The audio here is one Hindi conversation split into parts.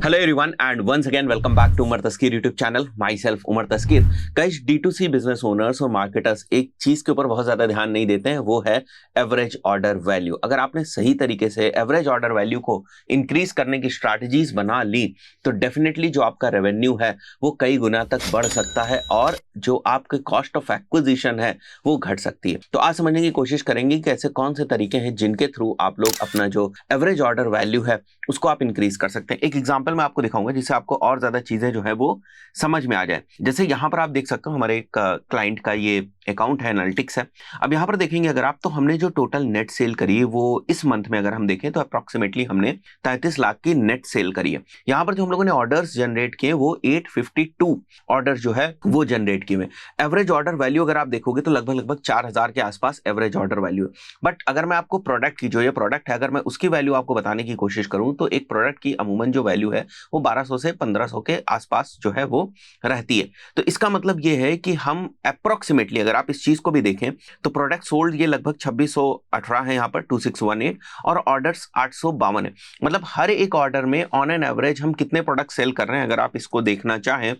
Hello everyone and once again welcome back to Umar Taskeer YouTube channel. Myself Umar Taskeer. कई D2C बिजनेस ओनर्स और मार्केटर्स एक चीज के ऊपर बहुत ज्यादा ध्यान नहीं देते हैं, वो है एवरेज ऑर्डर वैल्यू। अगर आपने सही तरीके से एवरेज ऑर्डर वैल्यू को इंक्रीज करने की स्ट्रैटेजीज बना ली तो डेफिनेटली जो आपका रेवेन्यू है वो कई गुना तक बढ़ सकता है और जो आपके कॉस्ट ऑफ एक्विजिशन है वो घट सकती है। तो आज समझने की कोशिश करेंगे कि ऐसे कौन से तरीके हैं जिनके थ्रू आप लोग अपना जो एवरेज ऑर्डर वैल्यू है उसको आप इंक्रीज कर सकते हैं। एक एग्जांपल मैं आपको दिखाऊंगा जिससे आपको और ज्यादा चीजें जो है वो समझ में आ जाए। जैसे यहाँ पर आप देख सकते हो हमारे एक क्लाइंट का ये अकाउंट है, एनालिटिक्स है। अब यहाँ पर देखेंगे अगर आप, तो हमने जो टोटल नेट सेल करी है वो इस मंथ में अगर हम देखें तो अप्रोक्सीमेटली हमने 33 लाख की नेट सेल करी है। यहाँ पर जो हम लोगों ने ऑर्डर्स जनरेट किए वो 852 ऑर्डर जो है वो जनरेट किए हुए। एवरेज ऑर्डर वैल्यू अगर आप देखोगे तो लगभग 4000 के आसपास एवरेज ऑर्डर वैल्यू है। बट अगर मैं आपको प्रोडक्ट की, जो ये प्रोडक्ट है, अगर मैं उसकी वैल्यू आपको बताने की कोशिश करूं तो एक प्रोडक्ट की अमूमन जो वैल्यू है वो 1200 से 1500 के आसपास जो है वो रहती है। तो इसका मतलब ये है कि हम अप्रोक्सीमेटली, अगर आप इस चीज को भी देखें तो प्रोडक्ट सोल्ड ये लगभग 2618 है यहाँ पर 2618 और ऑर्डर्स 852 है। मतलब हर एक ऑर्डर में ऑन एन एवरेज हम कितने प्रोडक्ट सेल कर रहे हैं अगर आप इसको देखना चाहें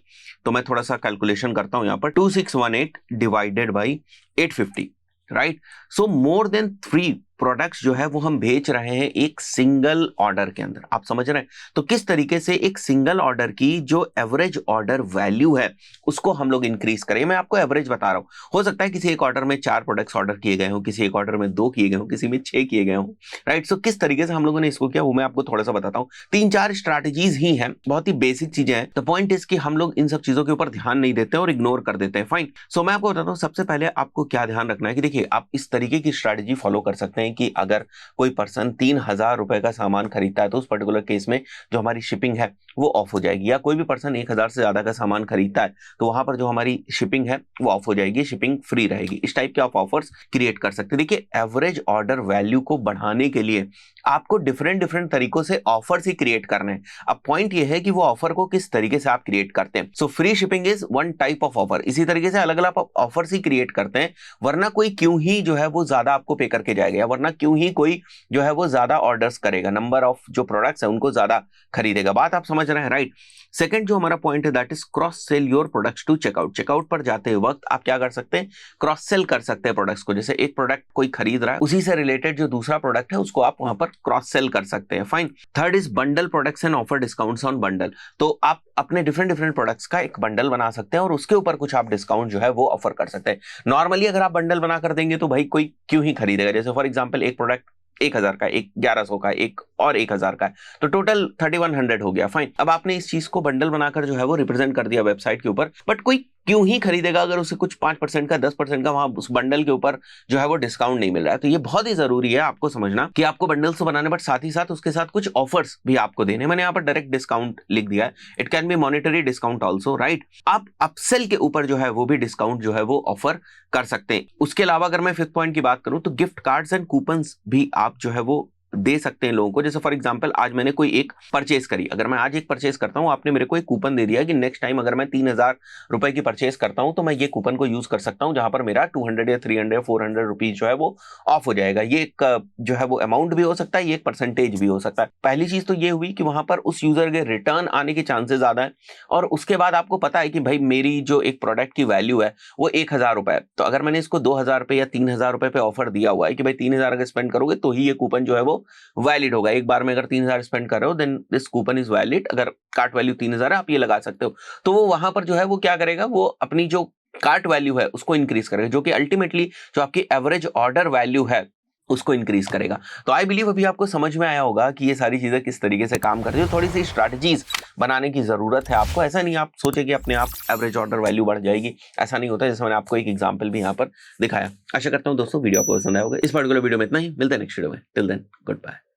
तो मैं थोड़ा सा कैलकुलेशन करता हूं यहाँ पर। 2618 divided by 850, right? So more than 3 products जो है वो हम बेच रहे हैं एक सिंगल ऑर्डर के अंदर। आप समझ रहे हैं? तो किस तरीके से एक सिंगल ऑर्डर की जो एवरेज ऑर्डर वैल्यू है उसको हम लोग इंक्रीज करें। मैं आपको एवरेज बता रहा हूं, हो सकता है किसी एक ऑर्डर में 4 प्रोडक्ट्स ऑर्डर किए गए हो, किसी एक ऑर्डर में 2 किए गए हो, किसी में 6 किए गए हो, राइट? सो किस तरीके से हम लोगों ने इसको किया वो मैं आपको थोड़ा सा बताता हूँ। 3-4 स्ट्रैटेजीज ही हैं, बहुत ही बेसिक चीजें हैं। द पॉइंट इज कि हम लोग इन सब चीजों के ऊपर ध्यान नहीं देते और इग्नोर कर देते हैं। फाइन। सो मैं आपको बताता हूँ सबसे पहले आपको क्या ध्यान रखना है कि देखिए आप इस तरीके की स्ट्रैटेजी फॉलो कर सकते हैं कि अगर कोई पर्सन 3000 रुपए का सामान खरीदता है तो उस पर्टिकुलर केस में जो हमारी शिपिंग है वो ऑफ हो जाएगी, या कोई भी पर्सन 1000 से ज्यादा का सामान खरीदता है तो वहां पर जो हमारी शिपिंग है वो ऑफ हो जाएगी, शिपिंग फ्री रहेगी। इस टाइप के आप ऑफर्स क्रिएट कर सकते हैं। देखिए एवरेज ऑर्डर वैल्यू को बढ़ाने के लिए आपको डिफरेंट तरीकों से ऑफर्स ही क्रिएट करने हैं। अब पॉइंट ये है कि वो ऑफर को किस तरीके से आप क्रिएट करते हैं। So free shipping is one type of offer. इसी तरीके से अलग अलग ऑफर्स ही क्रिएट करते हैं, वरना कोई क्यों ही जो है वो ज्यादा आपको पे करके जाएगा, या वरना क्यों ही कोई जो है वो ज्यादा ऑर्डर्स करेगा, नंबर ऑफ जो प्रोडक्ट्स है उनको ज्यादा खरीदेगा। बात आप समझ रहे हैं, राइट? सेकंड जो हमारा पॉइंट है that is cross sell your products to checkout. Checkout पर जाते वक्त आप क्या कर सकते हैं, क्रॉस सेल कर सकते हैं प्रोडक्ट्स को। जैसे एक प्रोडक्ट कोई खरीद रहा है, उसी से रिलेटेड जो दूसरा प्रोडक्ट है उसको आप वहां पर क्रॉस सेल कर सकते हैं। Fine. Third is bundle products and offer discounts on bundle. तो आप अपने डिफरेंट प्रोडक्ट्स का एक बंडल बना सकते हैं और उसके ऊपर कुछ आप डिस्काउंट जो है वो ऑफर कर सकते हैं। नॉर्मली अगर आप बंडल बना कर देंगे तो भाई कोई क्यों ही खरीदेगा। जैसे फॉर एग्जाम्पल एक प्रोडक्ट 1000 का, एक 1100 का, एक और 1000 का है, तो टोटल 3100 हो गया। फाइन। अब आपने इस चीज को बंडल बनाकर जो है वो रिप्रेजेंट कर दिया वेबसाइट के ऊपर, बट कोई क्यों ही खरीदेगा अगर उसे कुछ 5% का, 10% का वहां उस बंडल के ऊपर जो है वो डिस्काउंट नहीं मिल रहा है। तो ये बहुत ही जरूरी है आपको समझना कि आपको बंडल्स तो बनाने, बट साथ ही साथ उसके साथ कुछ ऑफर्स भी आपको देने। मैंने यहाँ पर डायरेक्ट डिस्काउंट लिख दिया है, it can be monetary discount also, right? आप अपसेल के ऊपर जो है वो भी डिस्काउंट जो है वो ऑफर कर सकते हैं। उसके अलावा अगर मैं 5th पॉइंट की बात करूं तो गिफ्ट कार्ड्स एंड कूपन्स भी आप जो है वो दे सकते हैं लोगों को। जैसे फॉर एग्जांपल आज मैंने कोई एक परचेस करी, अगर मैं आज एक परचेस करता हूं, आपने मेरे को एक कूपन दे दिया कि नेक्स्ट टाइम अगर मैं 3000 रुपए की परचेस करता हूं तो मैं ये कूपन को यूज कर सकता हूं, जहां पर मेरा 200 या 300 या 400 रुपीज जो है वो ऑफ हो जाएगा। ये एक जो है वो अमाउंट भी हो सकता है, ये एक परसेंटेज भी हो सकता है। पहली चीज तो ये हुई कि वहां पर उस यूजर के रिटर्न आने के चांसेस ज्यादा है, और उसके बाद आपको पता है कि भाई मेरी जो एक प्रोडक्ट की वैल्यू है वो 1000 रुपए है, तो अगर मैंने इसको 2000 रुपए या 3000 रुपए पे ऑफर दिया हुआ है कि भाई 3000 अगर स्पेंड करोगे तो ही ये कूपन जो है वो वैलिड होगा। एक बार में अगर 3000 स्पेंड कर रहे हो then this coupon is valid. अगर कार्ट वैल्यू 3000 है आप ये लगा सकते हो, तो वो वहां पर जो है वो क्या करेगा, वो अपनी जो कार्ट वैल्यू है उसको इंक्रीज करेगा, जो कि अल्टीमेटली जो आपकी एवरेज ऑर्डर वैल्यू है उसको इंक्रीज करेगा। तो आई बिलीव अभी आपको समझ में आया होगा कि ये सारी चीजें किस तरीके से काम करती है। थोड़ी सी स्ट्रैटेजीज बनाने की जरूरत है आपको। ऐसा नहीं आप सोचे कि अपने आप एवरेज ऑर्डर वैल्यू बढ़ जाएगी, ऐसा नहीं होता। जैसे मैंने आपको एक एग्जांपल भी यहाँ पर दिखाया। आशा करता हूँ दोस्तों वीडियो आपको पसंद आया होगा। इस पर्टिकुलर वीडियो में इतना ही, मिलते हैं नेक्स्ट वीडियो में। Till then good bye.